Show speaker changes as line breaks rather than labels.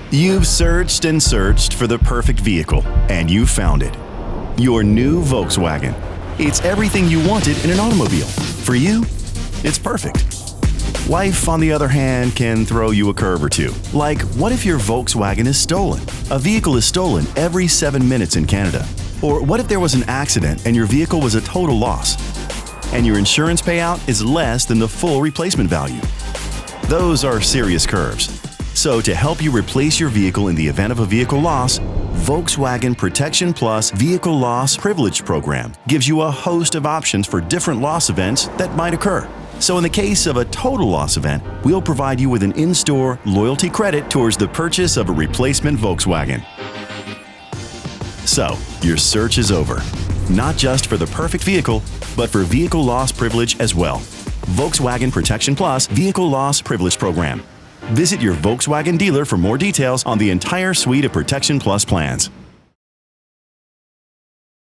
You've searched and searched for the perfect vehicle, and you found it. Your new Volkswagen. It's everything you wanted in an automobile. For you, it's perfect. Life, on the other hand, can throw you a curve or two. Like, what if your Volkswagen is stolen? A vehicle is stolen every 7 minutes in Canada. Or what if there was an accident and your vehicle was a total loss, and your insurance payout is less than the full replacement value? Those are serious curves. So to help you replace your vehicle in the event of a vehicle loss, Volkswagen Protection Plus Vehicle Loss Privilege Program gives you a host of options for different loss events that might occur. So in the case of a total loss event, we'll provide you with an in-store loyalty credit towards the purchase of a replacement Volkswagen. So, your search is over. Not just for the perfect vehicle, but for vehicle loss privilege as well. Volkswagen Protection Plus Vehicle Loss Privilege Program. Visit your Volkswagen dealer for more details on the entire suite of Protection Plus plans.